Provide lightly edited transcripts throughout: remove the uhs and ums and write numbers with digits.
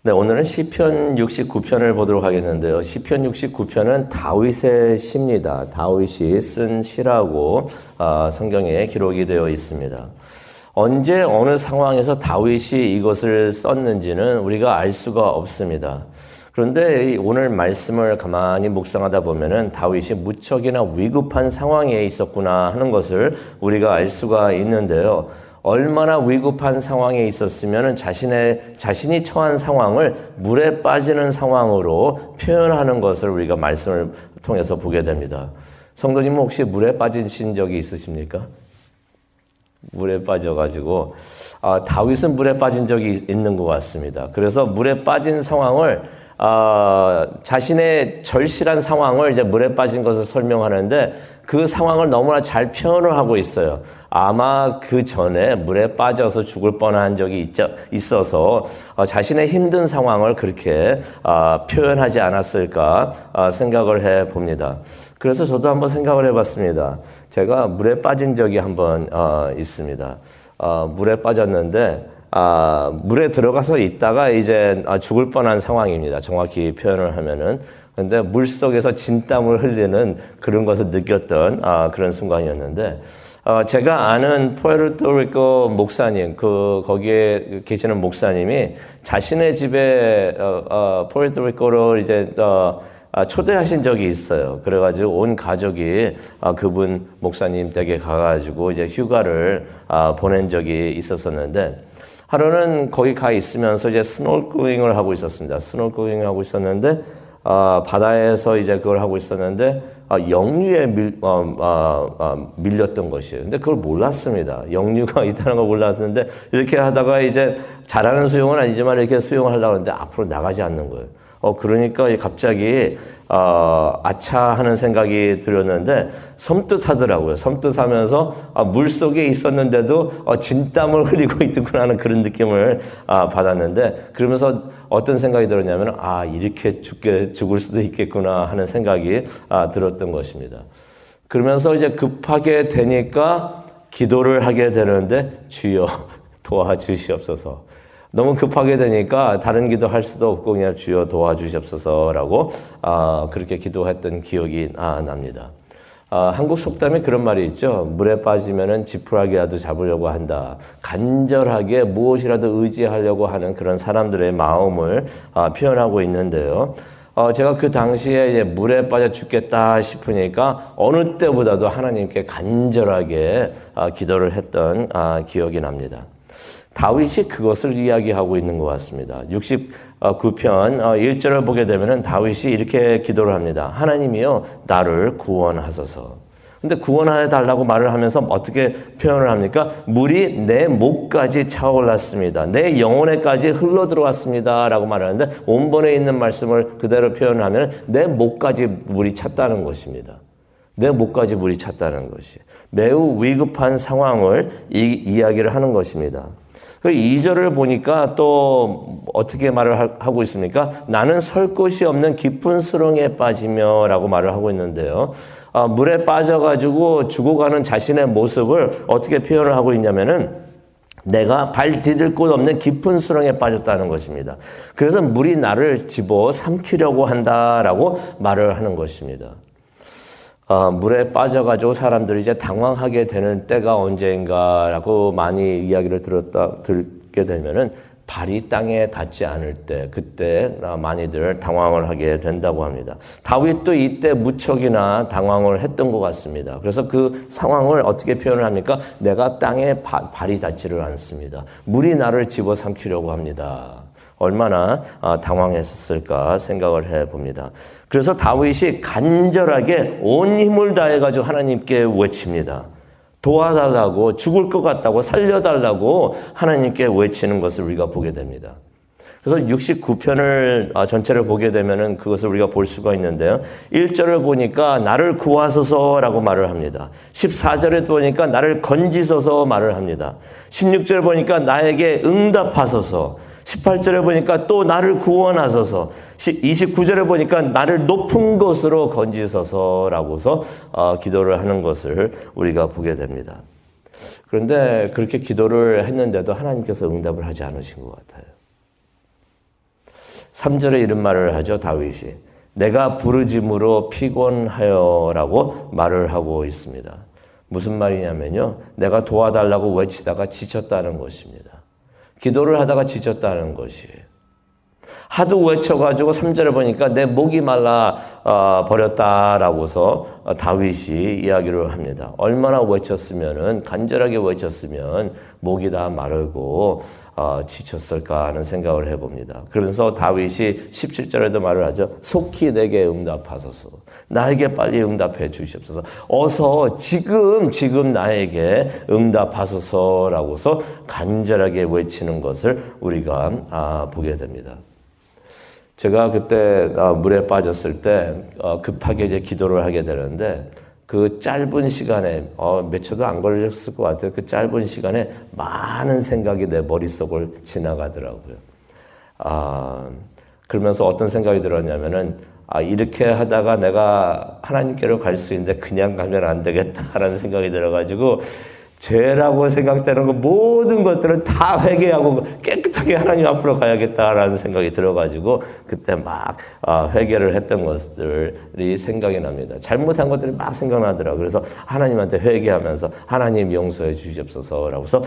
네, 오늘은 시편 69편을 보도록 하겠는데요. 시편 69편은 다윗의 시입니다. 다윗이 쓴 시라고 성경에 기록이 되어 있습니다. 언제 어느 상황에서 다윗이 이것을 썼는지는 우리가 알 수가 없습니다. 그런데 오늘 말씀을 가만히 묵상하다 보면은 다윗이 무척이나 위급한 상황에 있었구나 하는 것을 우리가 알 수가 있는데요. 얼마나 위급한 상황에 있었으면 자신이 처한 상황을 물에 빠지는 상황으로 표현하는 것을 우리가 말씀을 통해서 보게 됩니다. 성도님은 혹시 물에 빠지신 적이 있으십니까? 물에 빠져가지고 다윗은 물에 빠진 적이 있는 것 같습니다. 그래서 물에 빠진 상황을 자신의 절실한 상황을 이제 물에 빠진 것을 설명하는데 그 상황을 너무나 잘 표현을 하고 있어요. 아마 그 전에 물에 빠져서 죽을 뻔한 적이 있어서 자신의 힘든 상황을 그렇게 표현하지 않았을까 생각을 해 봅니다. 그래서 저도 한번 생각을 해봤습니다. 제가 물에 빠진 적이 한번 있습니다. 물에 빠졌는데 물에 들어가서 있다가 이제 죽을 뻔한 상황입니다. 정확히 표현을 하면은. 근데 물 속에서 진땀을 흘리는 그런 것을 느꼈던 그런 순간이었는데, 제가 아는 푸에르토리코 목사님, 거기에 계시는 목사님이 자신의 집에 푸에르토리코로 이제 초대하신 적이 있어요. 그래가지고 온 가족이 그분 목사님 댁에 가가지고 이제 휴가를 보낸 적이 있었었는데, 하루는 거기 가 있으면서 이제 스노클링을 하고 있었습니다. 스노클링을 하고 있었는데, 바다에서 이제 그걸 하고 있었는데, 역류에 밀렸던 것이에요. 근데 그걸 몰랐습니다. 역류가 있다는 걸 몰랐는데, 이렇게 하다가 이제 잘하는 수영은 아니지만 이렇게 수영을 하려고 하는데 앞으로 나가지 않는 거예요. 그러니까 갑자기, 아차 하는 생각이 들었는데, 섬뜩하더라고요. 섬뜩하면서, 물 속에 있었는데도, 진땀을 흘리고 있구나 하는 그런 느낌을, 받았는데, 그러면서 어떤 생각이 들었냐면, 이렇게 죽을 수도 있겠구나 하는 생각이, 들었던 것입니다. 그러면서 이제 급하게 되니까 기도를 하게 되는데, 주여 도와주시옵소서. 너무 급하게 되니까 다른 기도 할 수도 없고 그냥 주여 도와주시옵소서라고 그렇게 기도했던 기억이 납니다. 한국 속담에 그런 말이 있죠. 물에 빠지면은 지푸라기라도 잡으려고 한다. 간절하게 무엇이라도 의지하려고 하는 그런 사람들의 마음을 표현하고 있는데요. 제가 그 당시에 이제 물에 빠져 죽겠다 싶으니까 어느 때보다도 하나님께 간절하게 기도를 했던 기억이 납니다. 다윗이 그것을 이야기하고 있는 것 같습니다. 69편 1절을 보게 되면 다윗이 이렇게 기도를 합니다. 하나님이여 나를 구원하소서. 근데 구원해 달라고 말을 하면서 어떻게 표현을 합니까? 물이 내 목까지 차올랐습니다. 내 영혼에까지 흘러 들어왔습니다. 라고 말하는데 원본에 있는 말씀을 그대로 표현하면 내 목까지 물이 찼다는 것입니다. 내 목까지 물이 찼다는 것이 매우 위급한 상황을 이야기를 하는 것입니다. 그 2절을 보니까 또 어떻게 말을 하고 있습니까? 나는 설 곳이 없는 깊은 수렁에 빠지며 라고 말을 하고 있는데요. 물에 빠져가지고 죽어가는 자신의 모습을 어떻게 표현을 하고 있냐면은 내가 발 디딜 곳 없는 깊은 수렁에 빠졌다는 것입니다. 그래서 물이 나를 집어 삼키려고 한다라고 말을 하는 것입니다. 물에 빠져가지고 사람들이 이제 당황하게 되는 때가 언제인가라고 많이 이야기를 듣게 되면은 발이 땅에 닿지 않을 때, 그때 많이들 당황을 하게 된다고 합니다. 다윗도 이때 무척이나 당황을 했던 것 같습니다. 그래서 그 상황을 어떻게 표현을 합니까? 내가 땅에 발이 닿지를 않습니다. 물이 나를 집어삼키려고 합니다. 얼마나 당황했을까 생각을 해봅니다. 그래서 다윗이 간절하게 온 힘을 다해가지고 하나님께 외칩니다. 도와달라고, 죽을 것 같다고, 살려달라고 하나님께 외치는 것을 우리가 보게 됩니다. 그래서 69편을 전체를 보게 되면은 그것을 우리가 볼 수가 있는데요. 1절을 보니까 나를 구하소서라고 말을 합니다. 14절에 보니까 나를 건지소서 말을 합니다. 16절 보니까 나에게 응답하소서. 18절에 보니까 또 나를 구원하소서. 29절에 보니까 나를 높은 곳으로 건지소서라고서 기도를 하는 것을 우리가 보게 됩니다. 그런데 그렇게 기도를 했는데도 하나님께서 응답을 하지 않으신 것 같아요. 3절에 이런 말을 하죠, 다윗이. 내가 부르짐으로 피곤하여라고 말을 하고 있습니다. 무슨 말이냐면요. 내가 도와달라고 외치다가 지쳤다는 것입니다. 기도를 하다가 지쳤다는 것이에요. 하도 외쳐가지고 3절에 보니까 내 목이 말라 버렸다라고서 다윗이 이야기를 합니다. 얼마나 외쳤으면은, 간절하게 외쳤으면 목이 다 마르고 지쳤을까 하는 생각을 해봅니다. 그러면서 다윗이 17절에도 말을 하죠. 속히 내게 응답하소서. 나에게 빨리 응답해 주시옵소서. 어서 지금 나에게 응답하소서라고서 간절하게 외치는 것을 우리가 보게 됩니다. 제가 그때 물에 빠졌을 때 급하게 이제 기도를 하게 되는데 그 짧은 시간에 몇 초도 안 걸렸을 것 같아요. 그 짧은 시간에 많은 생각이 내 머릿속을 지나가더라고요. 그러면서 어떤 생각이 들었냐면은 이렇게 하다가 내가 하나님께로 갈 수 있는데 그냥 가면 안 되겠다라는 생각이 들어가지고 죄라고 생각되는 거 모든 것들은 다 회개하고 깨끗하게 하나님 앞으로 가야겠다라는 생각이 들어가지고 그때 막 회개를 했던 것들이 생각이 납니다. 잘못한 것들이 막 생각나더라고요. 그래서 하나님한테 회개하면서 하나님 용서해 주시옵소서라고서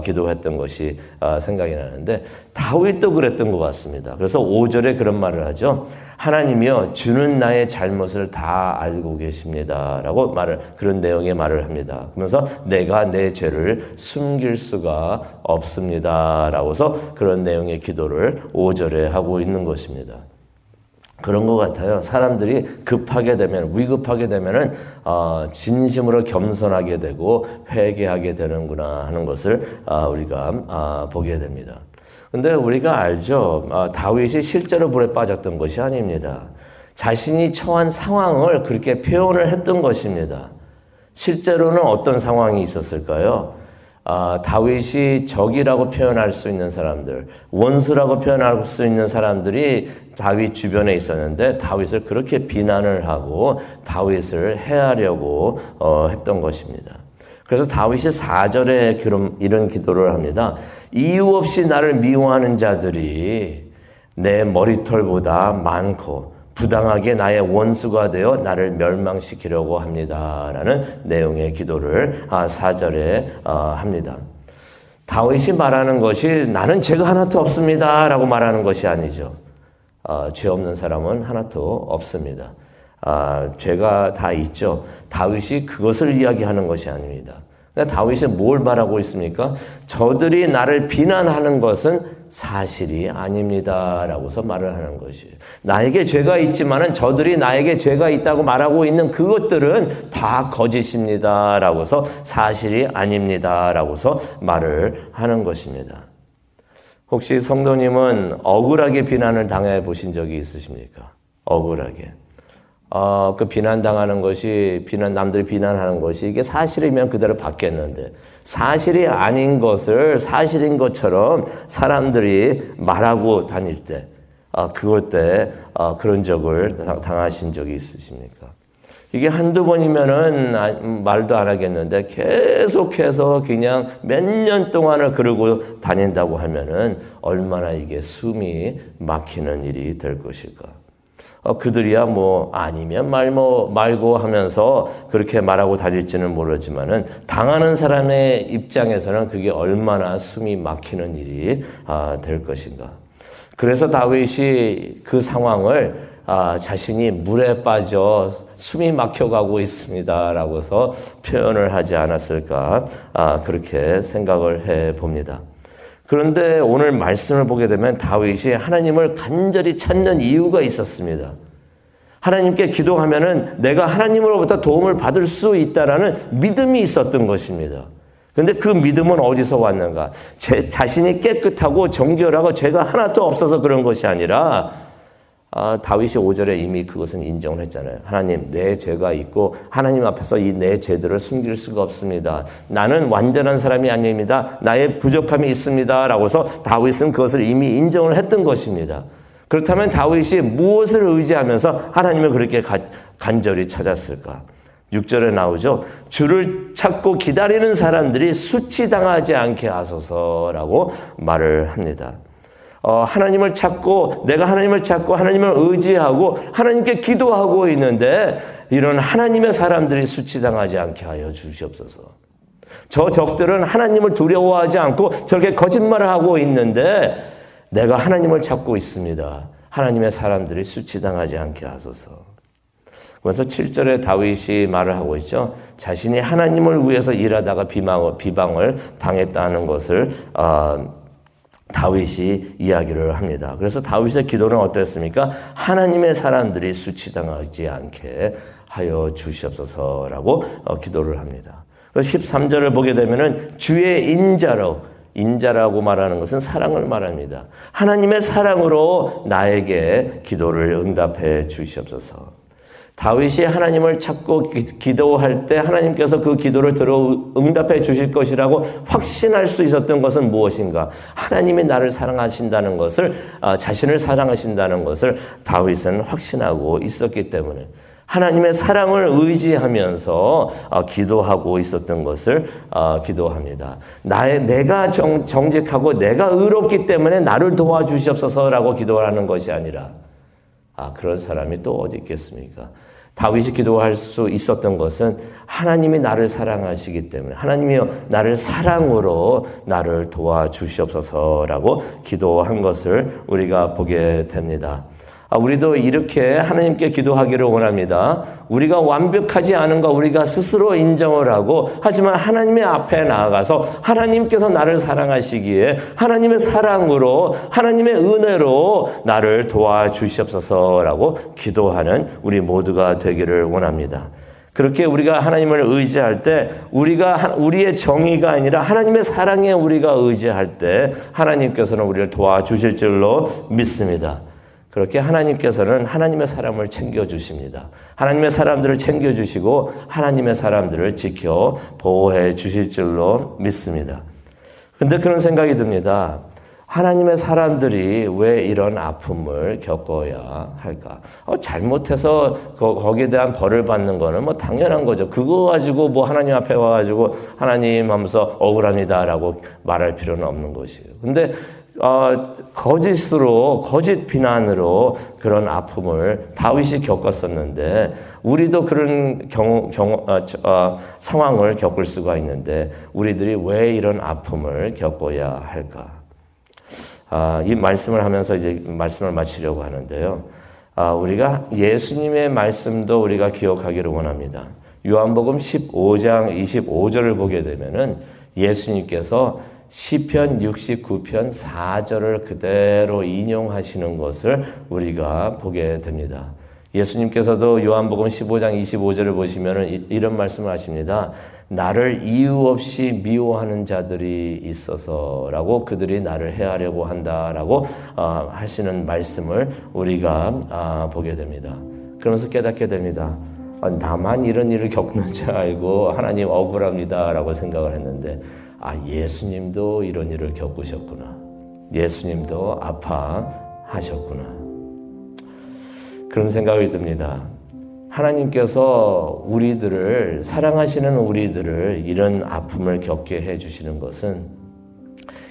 기도했던 것이 생각이 나는데 다윗도 그랬던 것 같습니다. 그래서 5절에 그런 말을 하죠. 하나님이여 주는 나의 잘못을 다 알고 계십니다라고 그런 내용의 말을 합니다. 그러면서 내가 내 죄를 숨길 수가 없습니다라고서 그런 내용의 기도를 5절에 하고 있는 것입니다. 그런 것 같아요. 사람들이 급하게 되면, 위급하게 되면은 진심으로 겸손하게 되고 회개하게 되는구나 하는 것을 우리가 보게 됩니다. 근데 우리가 알죠. 다윗이 실제로 물에 빠졌던 것이 아닙니다. 자신이 처한 상황을 그렇게 표현을 했던 것입니다. 실제로는 어떤 상황이 있었을까요? 다윗이 적이라고 표현할 수 있는 사람들, 원수라고 표현할 수 있는 사람들이 다윗 주변에 있었는데 다윗을 그렇게 비난을 하고 다윗을 해하려고 했던 것입니다. 그래서 다윗이 4절에 이런 기도를 합니다. 이유 없이 나를 미워하는 자들이 내 머리털보다 많고 부당하게 나의 원수가 되어 나를 멸망시키려고 합니다. 라는 내용의 기도를 4절에 합니다. 다윗이 말하는 것이 나는 죄가 하나도 없습니다. 라고 말하는 것이 아니죠. 죄 없는 사람은 하나도 없습니다. 죄가 다 있죠. 다윗이 그것을 이야기하는 것이 아닙니다. 그러니까 다윗이 뭘 말하고 있습니까? 저들이 나를 비난하는 것은 사실이 아닙니다. 라고서 말을 하는 것이에요. 나에게 죄가 있지만은 저들이 나에게 죄가 있다고 말하고 있는 그것들은 다 거짓입니다. 라고서 사실이 아닙니다. 라고서 말을 하는 것입니다. 혹시 성도님은 억울하게 비난을 당해 보신 적이 있으십니까? 억울하게. 그 비난당하는 것이, 남들이 비난하는 것이 이게 사실이면 그대로 받겠는데, 사실이 아닌 것을 사실인 것처럼 사람들이 말하고 다닐 때, 그럴 때, 그런 적을 당하신 적이 있으십니까? 이게 한두 번이면은 말도 안 하겠는데, 계속해서 그냥 몇 년 동안을 그러고 다닌다고 하면은, 얼마나 이게 숨이 막히는 일이 될 것일까? 그들이야 아니면 말고 하면서 그렇게 말하고 다닐지는 모르지만은 당하는 사람의 입장에서는 그게 얼마나 숨이 막히는 일이 될 것인가. 그래서 다윗이 그 상황을 자신이 물에 빠져 숨이 막혀가고 있습니다라고서 표현을 하지 않았을까, 그렇게 생각을 해 봅니다. 그런데 오늘 말씀을 보게 되면 다윗이 하나님을 간절히 찾는 이유가 있었습니다. 하나님께 기도하면은 내가 하나님으로부터 도움을 받을 수 있다라는 믿음이 있었던 것입니다. 그런데 그 믿음은 어디서 왔는가? 자신이 깨끗하고 정결하고 죄가 하나도 없어서 그런 것이 아니라 다윗이 5절에 이미 그것은 인정을 했잖아요. 하나님, 내 죄가 있고 하나님 앞에서 이 내 죄들을 숨길 수가 없습니다. 나는 완전한 사람이 아닙니다. 나의 부족함이 있습니다. 라고서 다윗은 그것을 이미 인정을 했던 것입니다. 그렇다면 다윗이 무엇을 의지하면서 하나님을 그렇게 간절히 찾았을까? 6절에 나오죠. 주를 찾고 기다리는 사람들이 수치당하지 않게 하소서라고 말을 합니다. 하나님을 찾고 내가 하나님을 찾고 하나님을 의지하고 하나님께 기도하고 있는데 이런 하나님의 사람들이 수치당하지 않게 하여 주시옵소서. 저 적들은 하나님을 두려워하지 않고 저렇게 거짓말을 하고 있는데 내가 하나님을 찾고 있습니다. 하나님의 사람들이 수치당하지 않게 하소서. 그래서 7절에 다윗이 말을 하고 있죠. 자신이 하나님을 위해서 일하다가 비방을 당했다는 것을 다윗이 이야기를 합니다. 그래서 다윗의 기도는 어땠습니까? 하나님의 사람들이 수치당하지 않게 하여 주시옵소서라고 기도를 합니다. 13절을 보게 되면은 주의 인자라고 말하는 것은 사랑을 말합니다. 하나님의 사랑으로 나에게 기도를 응답해 주시옵소서. 다윗이 하나님을 찾고 기도할 때 하나님께서 그 기도를 들어 응답해 주실 것이라고 확신할 수 있었던 것은 무엇인가? 하나님이 나를 사랑하신다는 것을, 자신을 사랑하신다는 것을 다윗은 확신하고 있었기 때문에 하나님의 사랑을 의지하면서 기도하고 있었던 것을 기도합니다. 내가 정직하고 내가 의롭기 때문에 나를 도와주시옵소서라고 기도하는 것이 아니라 그런 사람이 또 어디 있겠습니까? 다윗이 기도할 수 있었던 것은 하나님이 나를 사랑하시기 때문에 하나님이 나를 사랑으로 나를 도와주시옵소서라고 기도한 것을 우리가 보게 됩니다. 우리도 이렇게 하나님께 기도하기를 원합니다. 우리가 완벽하지 않은 거 우리가 스스로 인정을 하고 하지만 하나님의 앞에 나아가서 하나님께서 나를 사랑하시기에 하나님의 사랑으로 하나님의 은혜로 나를 도와주시옵소서라고 기도하는 우리 모두가 되기를 원합니다. 그렇게 우리가 하나님을 의지할 때 우리의 정의가 아니라 하나님의 사랑에 우리가 의지할 때 하나님께서는 우리를 도와주실 줄로 믿습니다. 그렇게 하나님께서는 하나님의 사람을 챙겨주십니다. 하나님의 사람들을 챙겨주시고 하나님의 사람들을 지켜 보호해 주실 줄로 믿습니다. 그런데 그런 생각이 듭니다. 하나님의 사람들이 왜 이런 아픔을 겪어야 할까? 잘못해서 거기에 대한 벌을 받는 거는 뭐 당연한 거죠. 그거 가지고 뭐 하나님 앞에 와가지고 하나님 하면서 억울합니다라고 말할 필요는 없는 것이에요. 근데 거짓 비난으로 그런 아픔을 다윗이 겪었었는데 우리도 그런 상황을 겪을 수가 있는데 우리들이 왜 이런 아픔을 겪어야 할까? 이 말씀을 하면서 이제 말씀을 마치려고 하는데요. 우리가 예수님의 말씀도 우리가 기억하기를 원합니다. 요한복음 15장 25절을 보게 되면은 예수님께서 시편 69편 4절을 그대로 인용하시는 것을 우리가 보게 됩니다. 예수님께서도 요한복음 15장 25절을 보시면 이런 말씀을 하십니다. 나를 이유 없이 미워하는 자들이 있어서라고 그들이 나를 해하려고 한다라고 하시는 말씀을 우리가 보게 됩니다. 그러면서 깨닫게 됩니다. 나만 이런 일을 겪는 줄 알고 하나님 억울합니다라고 생각을 했는데 예수님도 이런 일을 겪으셨구나. 예수님도 아파하셨구나. 그런 생각이 듭니다. 하나님께서 우리들을 사랑하시는 우리들을 이런 아픔을 겪게 해주시는 것은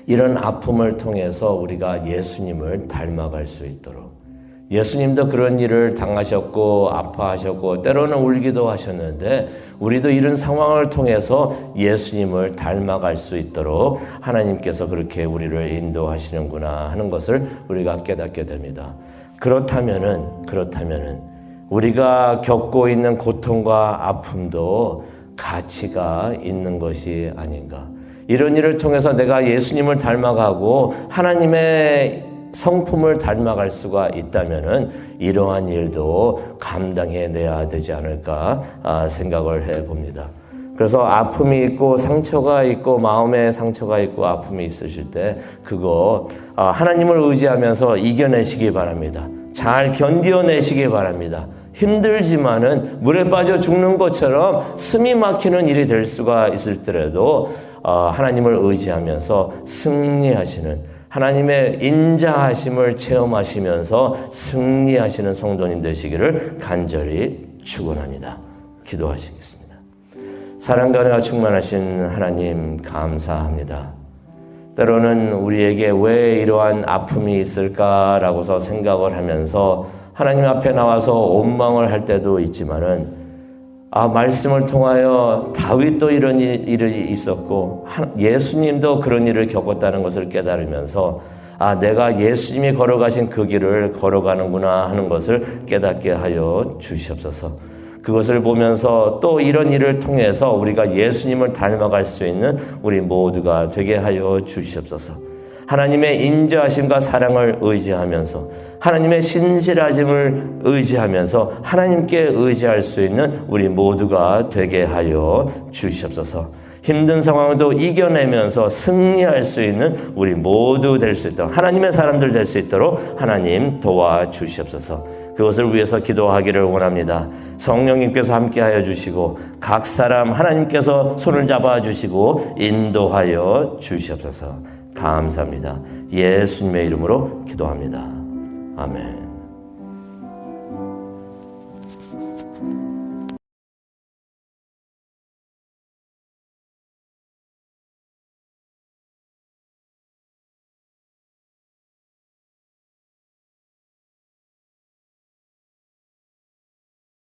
이런 아픔을 통해서 우리가 예수님을 닮아갈 수 있도록 예수님도 그런 일을 당하셨고 아파하셨고 때로는 울기도 하셨는데 우리도 이런 상황을 통해서 예수님을 닮아갈 수 있도록 하나님께서 그렇게 우리를 인도하시는구나 하는 것을 우리가 깨닫게 됩니다. 그렇다면은 우리가 겪고 있는 고통과 아픔도 가치가 있는 것이 아닌가. 이런 일을 통해서 내가 예수님을 닮아가고 하나님의 성품을 닮아갈 수가 있다면은 이러한 일도 감당해내야 되지 않을까 생각을 해봅니다. 그래서 아픔이 있고 상처가 있고 마음에 상처가 있고 아픔이 있으실 때 그거 하나님을 의지하면서 이겨내시기 바랍니다. 잘 견뎌내시기 바랍니다. 힘들지만은 물에 빠져 죽는 것처럼 숨이 막히는 일이 될 수가 있을지라도 하나님을 의지하면서 승리하시는 하나님의 인자하심을 체험하시면서 승리하시는 성도님 되시기를 간절히 축원합니다. 기도하시겠습니다. 사랑과 은혜가 충만하신 하나님 감사합니다. 때로는 우리에게 왜 이러한 아픔이 있을까라고서 생각을 하면서 하나님 앞에 나와서 원망을 할 때도 있지만은 말씀을 통하여 다윗도 이런 일이 있었고 예수님도 그런 일을 겪었다는 것을 깨달으면서 내가 예수님이 걸어가신 그 길을 걸어가는구나 하는 것을 깨닫게 하여 주시옵소서. 그것을 보면서 또 이런 일을 통해서 우리가 예수님을 닮아갈 수 있는 우리 모두가 되게 하여 주시옵소서. 하나님의 인자하심과 사랑을 의지하면서 하나님의 신실하심을 의지하면서 하나님께 의지할 수 있는 우리 모두가 되게 하여 주시옵소서. 힘든 상황도 이겨내면서 승리할 수 있는 우리 모두 될 수 있도록 하나님의 사람들 될 수 있도록 하나님 도와주시옵소서. 그것을 위해서 기도하기를 원합니다. 성령님께서 함께하여 주시고 각 사람 하나님께서 손을 잡아주시고 인도하여 주시옵소서. 감사합니다. 예수님의 이름으로 기도합니다. 아멘.